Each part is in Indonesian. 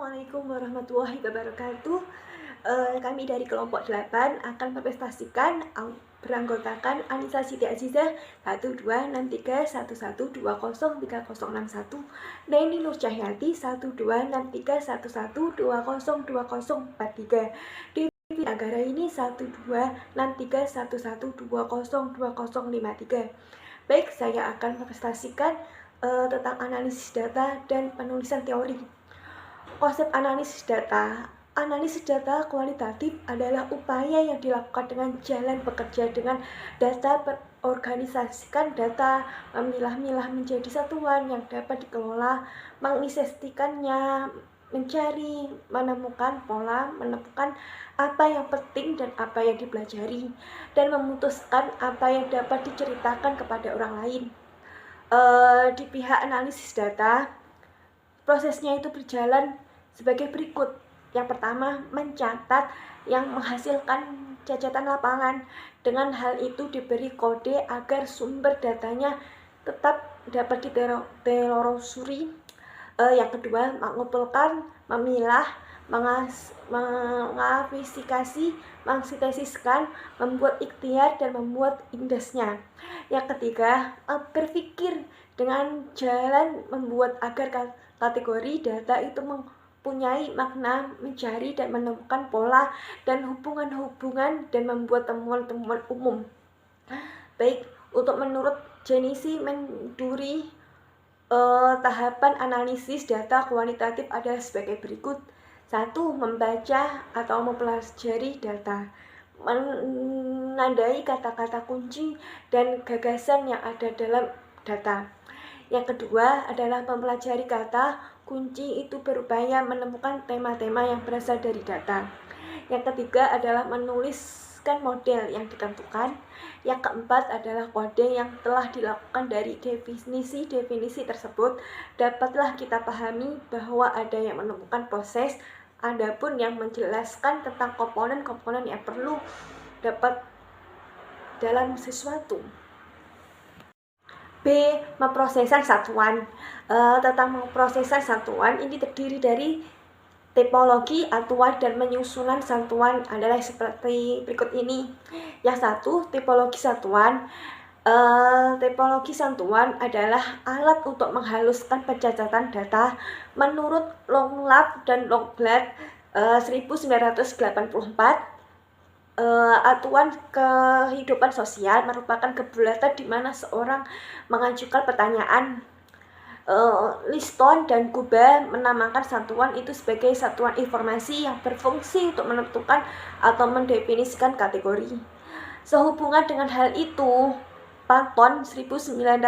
Assalamualaikum warahmatullahi wabarakatuh. Kami dari kelompok 8 akan mempresentasikan beranggotakan Anissa Siti Azizah 126311203061, Neni Nur Cahyati 126311202043, Devi Agara ini 126311202053. Baik, saya akan mempresentasikan tentang analisis data dan penulisan teori. Konsep analisis data kualitatif adalah upaya yang dilakukan dengan jalan bekerja dengan data, berorganisasikan data, memilah-milah menjadi satuan yang dapat dikelola, menginvestasikannya, mencari, menemukan pola, menemukan apa yang penting dan apa yang dipelajari, dan memutuskan apa yang dapat diceritakan kepada orang lain. Di pihak analisis data, prosesnya itu berjalan sebagai berikut. Yang pertama, mencatat yang menghasilkan catatan lapangan. Dengan hal itu diberi kode agar sumber datanya tetap dapat ditelusuri. Yang kedua, mengumpulkan, memilah, mengavisifikasi, mensintesiskan, membuat ikhtiar, dan membuat indesnya. Yang ketiga, berpikir dengan jalan membuat agar kategori data itu mempunyai makna, mencari dan menemukan pola dan hubungan-hubungan, dan membuat temuan-temuan umum. Baik, untuk menurut Jenisi Menduri, tahapan analisis data kualitatif adalah sebagai berikut. 1. Membaca atau mempelajari data, menandai kata-kata kunci dan gagasan yang ada dalam data. Yang kedua adalah mempelajari kata kunci itu berupaya menemukan tema-tema yang berasal dari data. Yang ketiga adalah menuliskan model yang ditentukan. Yang keempat adalah kode yang telah dilakukan dari definisi tersebut dapatlah kita pahami bahwa ada yang menemukan proses, adapun yang menjelaskan tentang komponen-komponen yang perlu dapat dalam sesuatu. B. Memprosesan satuan. Tentang memprosesan satuan ini terdiri dari tipologi, atuan, dan menyusunan satuan adalah seperti berikut ini. Yang satu, tipologi satuan. Tipologi satuan adalah alat untuk menghaluskan pencatatan data menurut Longlab dan Longblad 1984. Atuan kehidupan sosial merupakan kebulatan di mana seorang mengajukan pertanyaan. Liston dan Kuba menamakan satuan itu sebagai satuan informasi yang berfungsi untuk menentukan atau mendefinisikan kategori. Sehubungan dengan hal itu, Panton 1987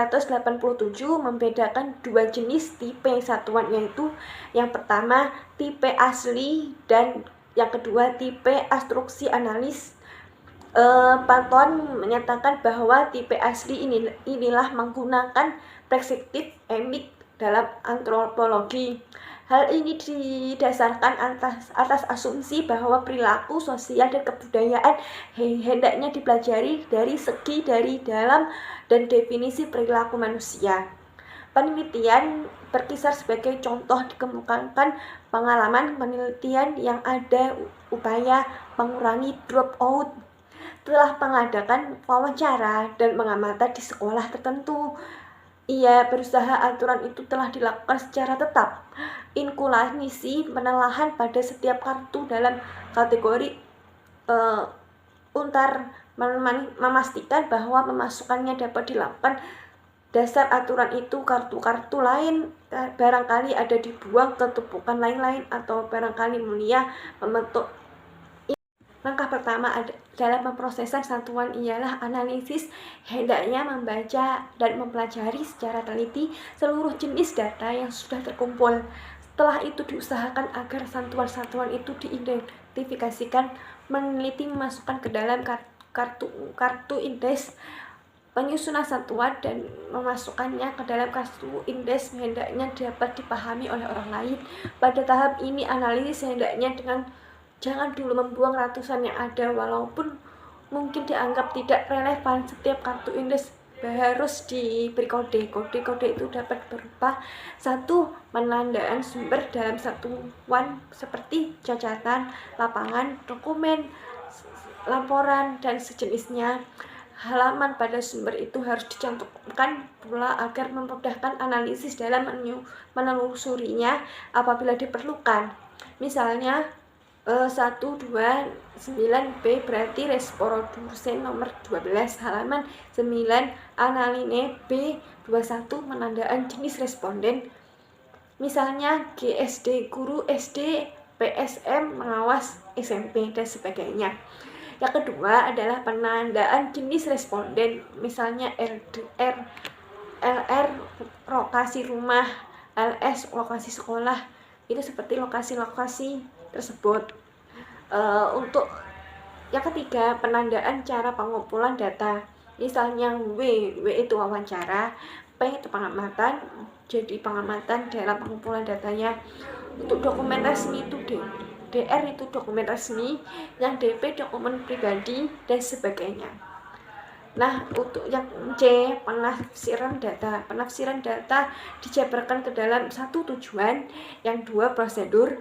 membedakan dua jenis tipe satuan, yaitu yang pertama tipe asli dan yang kedua tipe instruksi analis. Panton menyatakan bahwa tipe asli inilah menggunakan perspektif emik dalam antropologi. Hal ini didasarkan atas asumsi bahwa perilaku sosial dan kebudayaan hendaknya dipelajari dari segi dari dalam dan definisi perilaku manusia. Penelitian berkisar sebagai contoh dikemukakan pengalaman penelitian yang ada upaya mengurangi dropout. Telah mengadakan wawancara dan mengamati di sekolah tertentu. Ia berusaha aturan itu telah dilakukan secara tetap. Inkulasi penelahan pada setiap kartu dalam kategori untar memastikan bahwa pemasukannya dapat dilakukan. Dasar aturan itu kartu-kartu lain barangkali ada dibuang ke tumpukan lain-lain atau barangkali mulia membentuk. Langkah pertama dalam memprosesan satuan ialah analisis. Hendaknya membaca dan mempelajari secara teliti seluruh jenis data yang sudah terkumpul. Setelah itu diusahakan agar satuan-satuan itu diidentifikasikan, meneliti, memasukkan ke dalam kartu indeks. Penyusunan satuan dan memasukkannya ke dalam kartu indeks hendaknya dapat dipahami oleh orang lain. Pada tahap ini analisis hendaknya jangan dulu membuang ratusan yang ada, walaupun mungkin dianggap tidak relevan. Setiap kartu indeks harus diberi kode. Kode itu dapat berupa satu, penandaan sumber dalam satuan seperti catatan, lapangan, dokumen, laporan, dan sejenisnya. Halaman pada sumber itu harus dicantumkan pula agar memudahkan analisis dalam menelusurinya apabila diperlukan. Misalnya 129B berarti reproduksi nomor 12 halaman 9 analine B21 penandaan jenis responden. Misalnya GSD guru SD, PSM pengawas SMP, dan sebagainya. Yang kedua adalah penandaan jenis responden, misalnya LDR, LR lokasi rumah, LS lokasi sekolah. Itu seperti lokasi-lokasi tersebut. Untuk yang ketiga, penandaan cara pengumpulan data, misalnya W itu wawancara, P itu pengamatan, jadi pengamatan dalam pengumpulan datanya. Untuk dokumen resmi itu DR itu dokumen resmi, yang DP dokumen pribadi, dan sebagainya. Nah, untuk yang C, penafsiran data. Penafsiran data dijabarkan ke dalam satu tujuan, yang dua prosedur,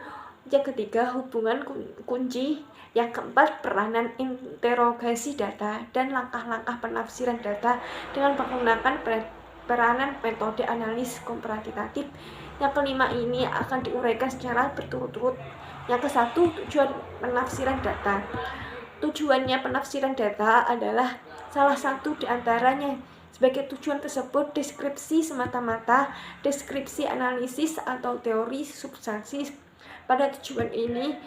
yang ketiga hubungan kunci, yang keempat peranan interogasi data, dan langkah-langkah penafsiran data dengan menggunakan peranan metode analis kuantitatif. Yang kelima ini akan diuraikan secara berturut-turut. Yang kesatu, tujuan penafsiran data. Tujuannya penafsiran data adalah salah satu di antaranya. Sebagai tujuan tersebut, deskripsi semata-mata, deskripsi analisis atau teori substansi. Pada tujuan ini,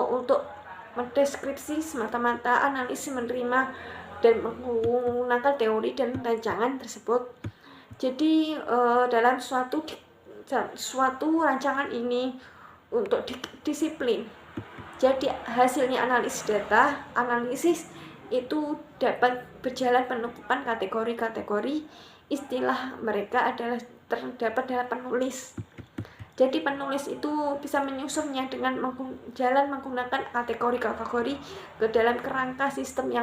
untuk mendeskripsi semata-mata, analisis menerima dan menggunakan teori dan rancangan tersebut. Jadi dalam suatu rancangan ini untuk disiplin. Jadi hasilnya analisis itu dapat berjalan penumpukan kategori-kategori istilah mereka adalah terdapat dalam penulis. Jadi penulis itu bisa menyusunnya dengan menggunakan kategori-kategori ke dalam kerangka sistem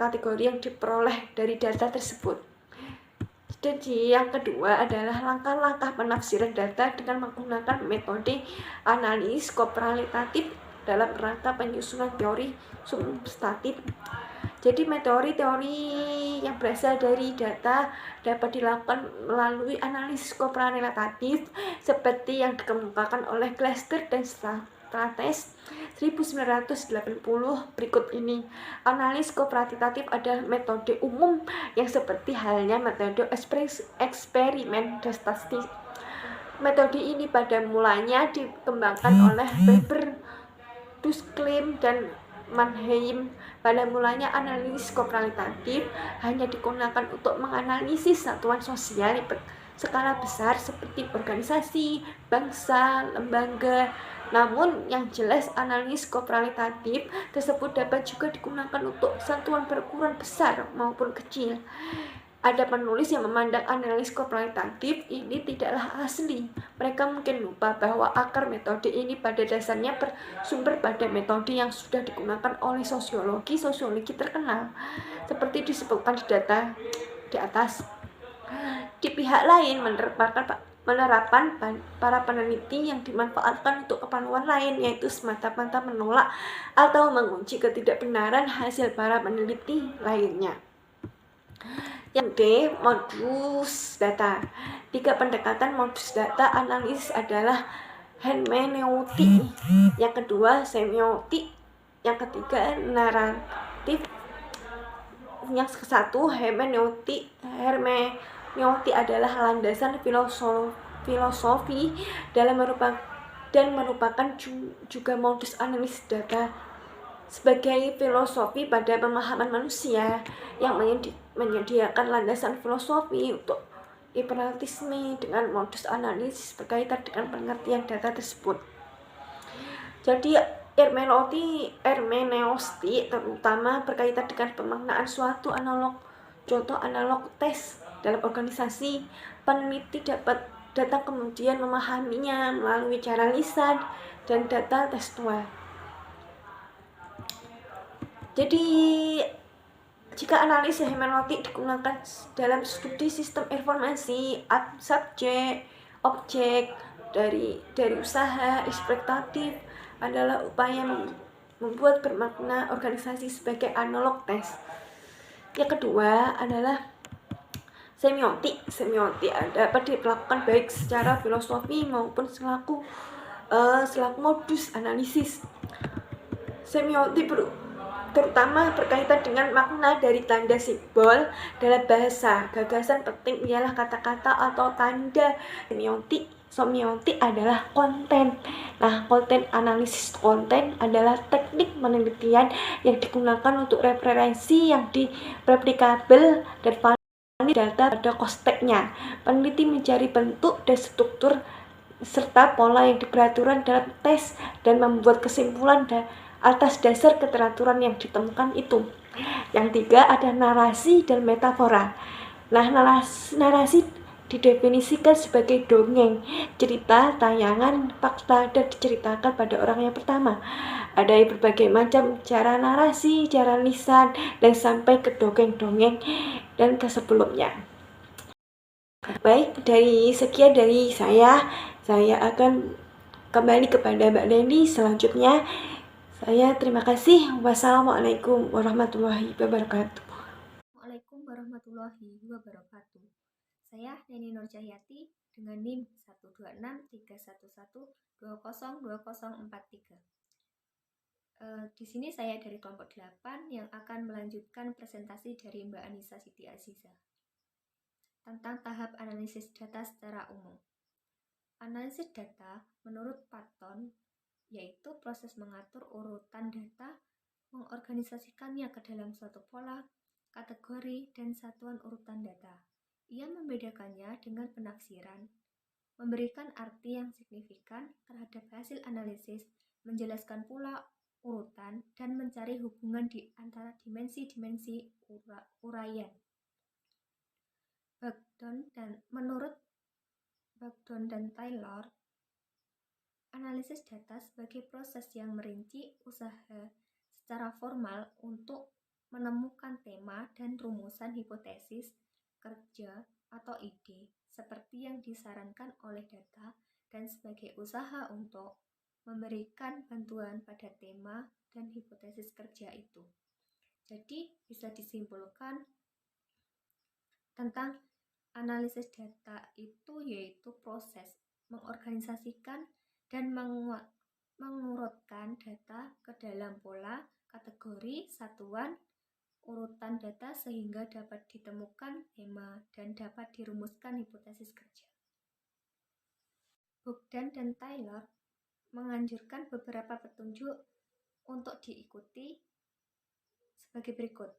kategori yang diperoleh dari data tersebut. Jadi yang kedua adalah langkah-langkah penafsiran data dengan menggunakan metode analis kualitatif dalam rangka penyusunan teori substantif. Jadi teori yang berasal dari data dapat dilakukan melalui analisis kualitatif seperti yang dikemukakan oleh Glaser dan Strates 1980 berikut ini. Analis kualitatif adalah metode umum yang seperti halnya metode eksperimen dan statistik. Metode ini pada mulanya dikembangkan oleh Weber, Durkheim, dan Mannheim. Pada mulanya analisis kualitatif hanya digunakan untuk menganalisis satuan sosial skala besar seperti organisasi, bangsa, lembaga. Namun yang jelas analisis kualitatif tersebut dapat juga digunakan untuk satuan berukuran besar maupun kecil. Ada penulis yang memandang analis kualitatif ini tidaklah asli. Mereka mungkin lupa bahwa akar metode ini pada dasarnya bersumber pada metode yang sudah digunakan oleh sosiologi terkenal, seperti disebutkan di data di atas. Di pihak lain, penerapan para peneliti yang dimanfaatkan untuk keperluan lain, yaitu semata-mata menolak atau mengunci ketidakbenaran hasil para peneliti lainnya. Yang D, modus data. 3 pendekatan modus data analisis adalah hermeneutik, yang kedua semiotik, yang ketiga naratif, yang kesatu hermeneutik adalah landasan filosofi dalam merupakan juga modus analisis data sebagai filosofi pada pemahaman manusia yang menyediakan landasan filosofi untuk imperialisme dengan modus analisis berkaitan dengan pengertian data tersebut. Jadi hermeneutik terutama berkaitan dengan pemaknaan suatu analog. Contoh analog tes dalam organisasi, peneliti dapat datang kemudian memahaminya melalui cara lisan dan data tekstual. Jadi Jika analisis hermeneutik digunakan dalam studi sistem informasi, subjek, objek dari usaha ekspektatif adalah upaya membuat bermakna organisasi sebagai analog tes. Yang kedua adalah semiotik. Semiotik dapat dilakukan baik secara filosofi maupun selaku modus analisis. Semiotik terutama berkaitan dengan makna dari tanda simbol dalam bahasa. Gagasan penting ialah kata-kata atau tanda. Semiotik adalah konten. Nah, konten analisis konten adalah teknik penelitian yang digunakan untuk referensi yang replikabel dan valid data pada konteksnya. Peneliti mencari bentuk dan struktur serta pola yang diperaturan dalam tes dan membuat kesimpulan atas dasar keteraturan yang ditemukan itu. Yang tiga ada narasi dan metafora. Nah, narasi didefinisikan sebagai dongeng, cerita, tayangan, fakta, dan diceritakan pada orang yang pertama. Ada berbagai macam cara narasi, cara lisan, dan sampai ke dongeng-dongeng dan ke sebelumnya. Baik, sekian dari saya akan kembali kepada Mbak Dendi selanjutnya. Saya terima kasih. Wassalamualaikum warahmatullahi wabarakatuh. Waalaikumsalam warahmatullahi wabarakatuh. Saya Neni Nur Cahyati dengan NIM 1263112020043. Di sini saya dari kelompok 8 yang akan melanjutkan presentasi dari Mbak Anissa Siti Aziza tentang tahap analisis data secara umum. Analisis data menurut Patton yaitu proses mengatur urutan data, mengorganisasikannya ke dalam suatu pola, kategori, dan satuan urutan data. Ia membedakannya dengan penafsiran, memberikan arti yang signifikan terhadap hasil analisis, menjelaskan pula urutan, dan mencari hubungan di antara dimensi-dimensi uraian. Menurut Bagdon dan Taylor, analisis data sebagai proses yang merinci usaha secara formal untuk menemukan tema dan rumusan hipotesis, kerja, atau ide seperti yang disarankan oleh data dan sebagai usaha untuk memberikan bantuan pada tema dan hipotesis kerja itu. Jadi bisa disimpulkan tentang analisis data itu yaitu proses mengorganisasikan dan mengurutkan data ke dalam pola, kategori, satuan, urutan data sehingga dapat ditemukan tema dan dapat dirumuskan hipotesis kerja. Bogdan dan Taylor menganjurkan beberapa petunjuk untuk diikuti sebagai berikut.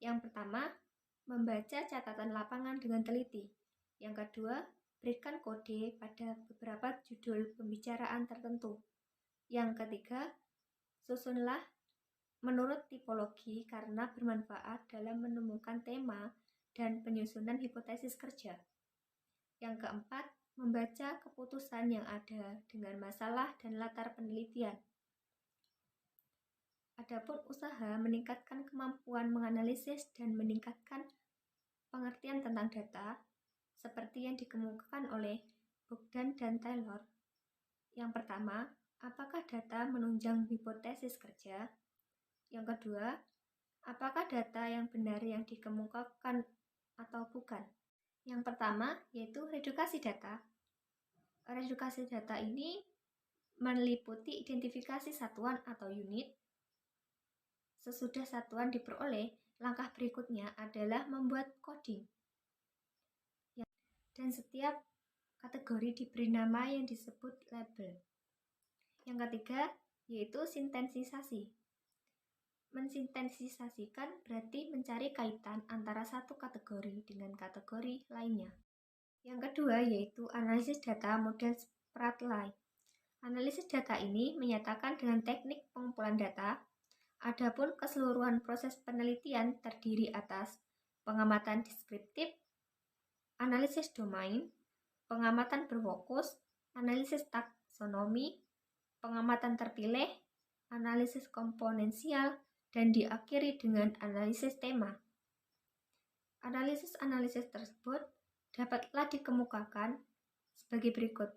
Yang pertama, membaca catatan lapangan dengan teliti. Yang kedua, berikan kode pada beberapa judul pembicaraan tertentu. Yang ketiga, susunlah menurut tipologi karena bermanfaat dalam menemukan tema dan penyusunan hipotesis kerja. Yang keempat, membaca keputusan yang ada dengan masalah dan latar penelitian. Adapun usaha meningkatkan kemampuan menganalisis dan meningkatkan pengertian tentang data, seperti yang dikemukakan oleh Bogdan dan Taylor. Yang pertama, apakah data menunjang hipotesis kerja? Yang kedua, apakah data yang benar yang dikemukakan atau bukan? Yang pertama, yaitu redukasi data. Redukasi data ini meliputi identifikasi satuan atau unit. Sesudah satuan diperoleh, langkah berikutnya adalah membuat coding. Dan setiap kategori diberi nama yang disebut label. Yang ketiga, yaitu sintensisasi. Mensintensisasikan berarti mencari kaitan antara satu kategori dengan kategori lainnya. Yang kedua, yaitu analisis data model Spratly. Analisis data ini menyatakan dengan teknik pengumpulan data, adapun keseluruhan proses penelitian terdiri atas pengamatan deskriptif, analisis domain, pengamatan berfokus, analisis taksonomi, pengamatan terpilih, analisis komponensial, dan diakhiri dengan analisis tema. Analisis-analisis tersebut dapatlah dikemukakan sebagai berikut.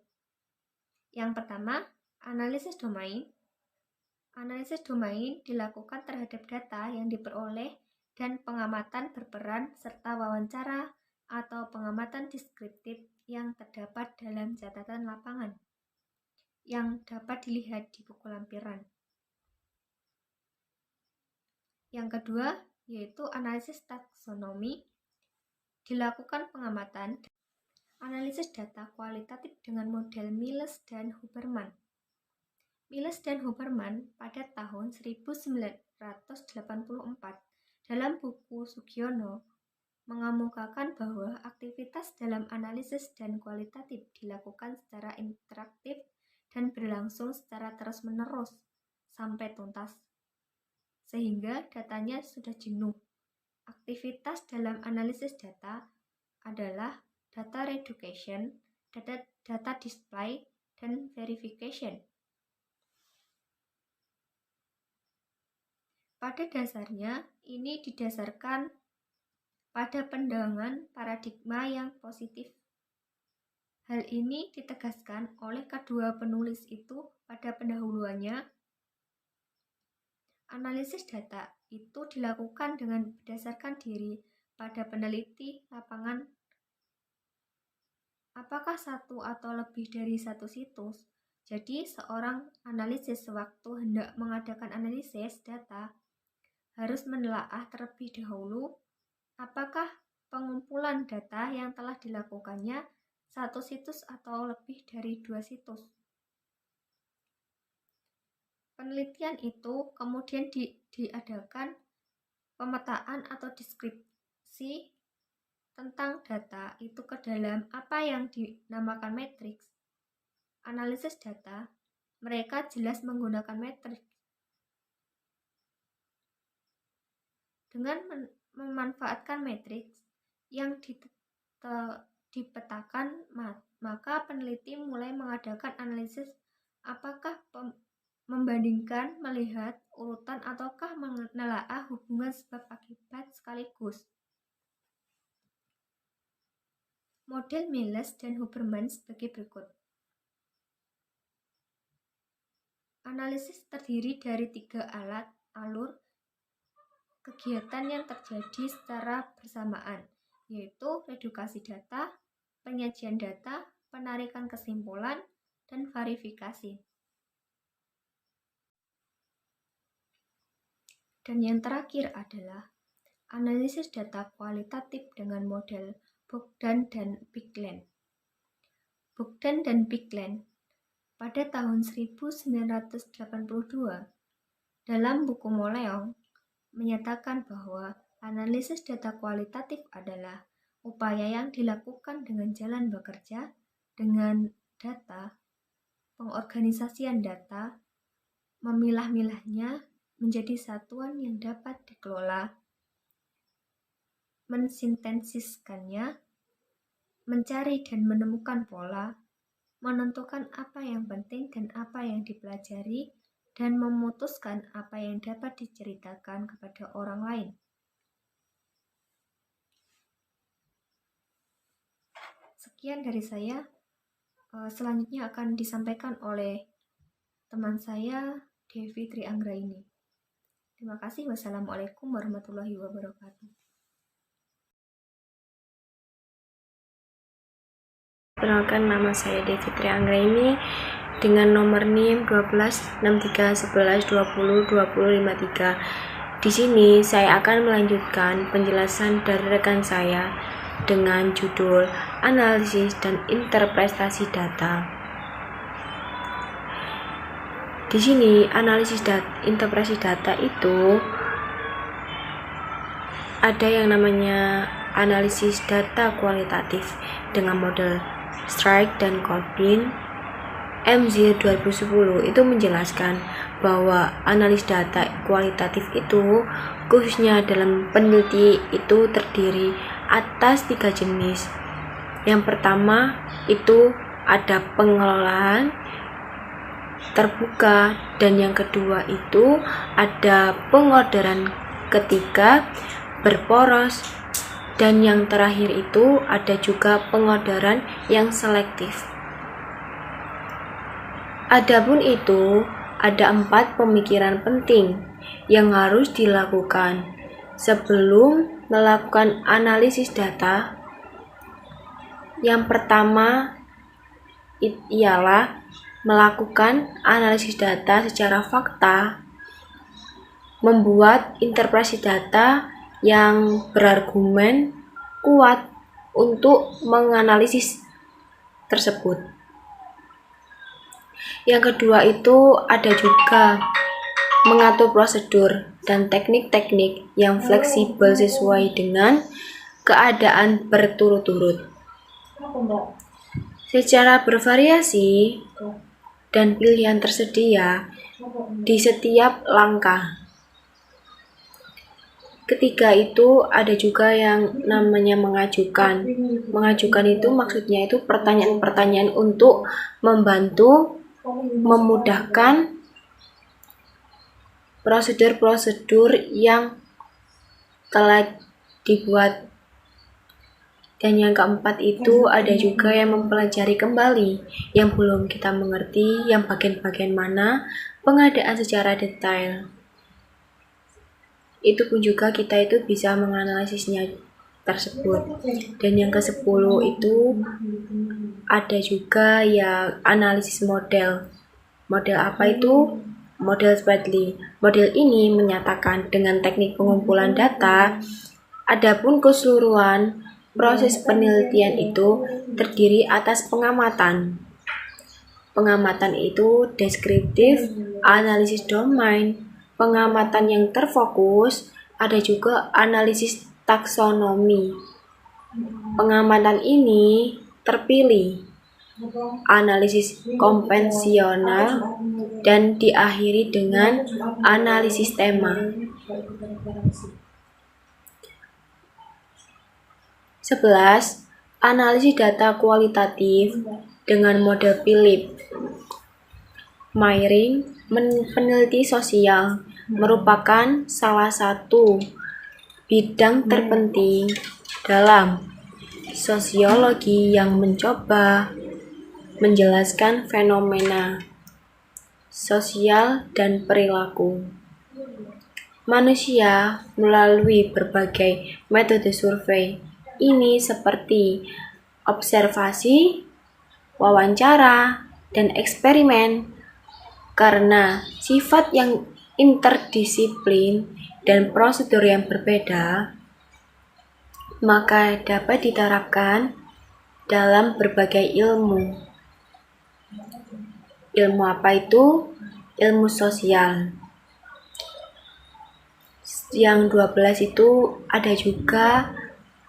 Yang pertama, analisis domain. Analisis domain dilakukan terhadap data yang diperoleh dan pengamatan berperan serta wawancara atau pengamatan deskriptif yang terdapat dalam catatan lapangan yang dapat dilihat di buku lampiran. Yang kedua, yaitu analisis taksonomi. Dilakukan pengamatan analisis data kualitatif dengan model Miles dan Huberman. Miles dan Huberman pada tahun 1984 dalam buku Sugiono mengemukakan bahwa aktivitas dalam analisis dan kualitatif dilakukan secara interaktif dan berlangsung secara terus-menerus sampai tuntas, sehingga datanya sudah jenuh. Aktivitas dalam analisis data adalah data reduction, data display, dan verification. Pada dasarnya, ini didasarkan pada pandangan paradigma yang positif. Hal ini ditegaskan oleh kedua penulis itu pada pendahuluannya. Analisis data itu dilakukan dengan berdasarkan diri pada peneliti lapangan. Apakah satu atau lebih dari satu situs? Jadi, seorang analisis sewaktu hendak mengadakan analisis data harus menelaah terlebih dahulu apakah pengumpulan data yang telah dilakukannya satu situs atau lebih dari dua situs. Penelitian itu kemudian diadakan pemetaan atau deskripsi tentang data itu ke dalam apa yang dinamakan matriks. Analisis data, mereka jelas menggunakan matriks. Dengan memanfaatkan matriks yang dipetakan, maka peneliti mulai mengadakan analisis apakah membandingkan, melihat urutan, ataukah menelaah hubungan sebab akibat sekaligus. Model Miles dan Huberman sebagai berikut. Analisis terdiri dari 3 alur kegiatan yang terjadi secara bersamaan, yaitu redukasi data, penyajian data, penarikan kesimpulan, dan verifikasi. Dan yang terakhir adalah analisis data kualitatif dengan model Bogdan dan Bigland. Bogdan dan Bigland pada tahun 1982 dalam buku Moleong menyatakan bahwa analisis data kualitatif adalah upaya yang dilakukan dengan jalan bekerja dengan data, pengorganisasian data, memilah-milahnya menjadi satuan yang dapat dikelola, mensintesiskannya, mencari dan menemukan pola, menentukan apa yang penting dan apa yang dipelajari, dan memutuskan apa yang dapat diceritakan kepada orang lain. Sekian dari saya. Selanjutnya akan disampaikan oleh teman saya, Devi Trianggraini. Terima kasih. Wassalamualaikum warahmatullahi wabarakatuh. Perkenalkan, nama saya Devi Trianggraini dengan nomor NIM 126311202053. Di sini saya akan melanjutkan penjelasan dari rekan saya dengan judul Analisis dan Interpretasi Data. Di sini analisis dan interpretasi data itu ada yang namanya analisis data kualitatif dengan model Strike dan Corbin. MZ 2010 itu menjelaskan bahwa analis data kualitatif itu khususnya dalam peneliti itu terdiri atas 3 jenis. Yang pertama itu ada pengelolaan, terbuka, dan yang kedua itu ada pengorderan ketiga berporos, dan yang terakhir itu ada juga pengorderan yang selektif. Adapun itu, ada 4 pemikiran penting yang harus dilakukan sebelum melakukan analisis data. Yang pertama ialah melakukan analisis data secara fakta, membuat interpretasi data yang berargumen kuat untuk menganalisis tersebut. Yang kedua itu ada juga mengatur prosedur dan teknik-teknik yang fleksibel sesuai dengan keadaan berturut-turut, secara bervariasi dan pilihan tersedia di setiap langkah. Ketiga itu ada juga yang namanya mengajukan. Mengajukan itu maksudnya itu pertanyaan-pertanyaan untuk membantu memudahkan prosedur-prosedur yang telah dibuat. Dan yang keempat itu ada juga yang mempelajari kembali yang belum kita mengerti, yang bagian-bagian mana pengadaan secara detail. Itu pun juga kita itu bisa menganalisisnya tersebut. Dan yang ke-10 itu ada juga ya analisis model. Model apa itu? Model Spradley. Model ini menyatakan dengan teknik pengumpulan data, adapun keseluruhan proses penelitian itu terdiri atas pengamatan. Pengamatan itu deskriptif, analisis domain, pengamatan yang terfokus, ada juga analisis taksonomi. Pengamatan ini terpilih, analisis konvensional, dan diakhiri dengan analisis tema. 11. Analisis data kualitatif dengan model Philip. Myring, peneliti sosial, merupakan salah satu bidang terpenting dalam sosiologi yang mencoba menjelaskan fenomena sosial dan perilaku manusia melalui berbagai metode survei. Ini seperti observasi, wawancara, dan eksperimen. Karena sifat yang interdisiplin dan prosedur yang berbeda, maka dapat diterapkan dalam berbagai ilmu. Ilmu apa itu? Ilmu sosial. Yang 12 itu ada juga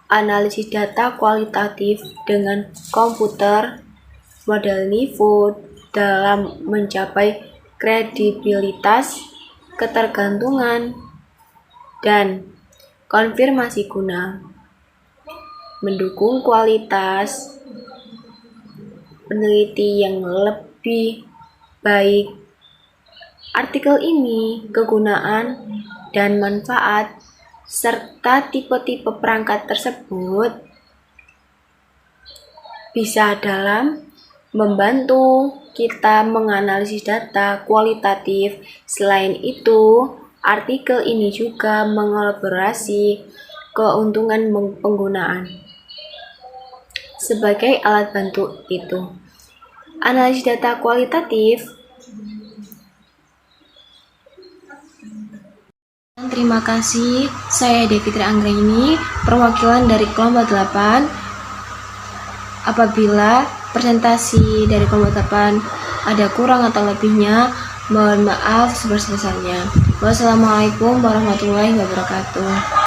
analisis data kualitatif dengan komputer, model Nivoud dalam mencapai kredibilitas, ketergantungan, dan konfirmasi guna mendukung kualitas peneliti yang lebih baik. Artikel ini, kegunaan dan manfaat serta tipe-tipe perangkat tersebut bisa dalam membantu kita menganalisis data kualitatif. Selain itu, artikel ini juga mengelaborasi keuntungan penggunaan sebagai alat bantu itu. Analisis data kualitatif. Terima kasih, saya Devitra Anggraini, perwakilan dari kelompok 8. Apabila presentasi dari kelompok 8 ada kurang atau lebihnya, mohon maaf sebesar-besarnya. Wassalamualaikum warahmatullahi wabarakatuh.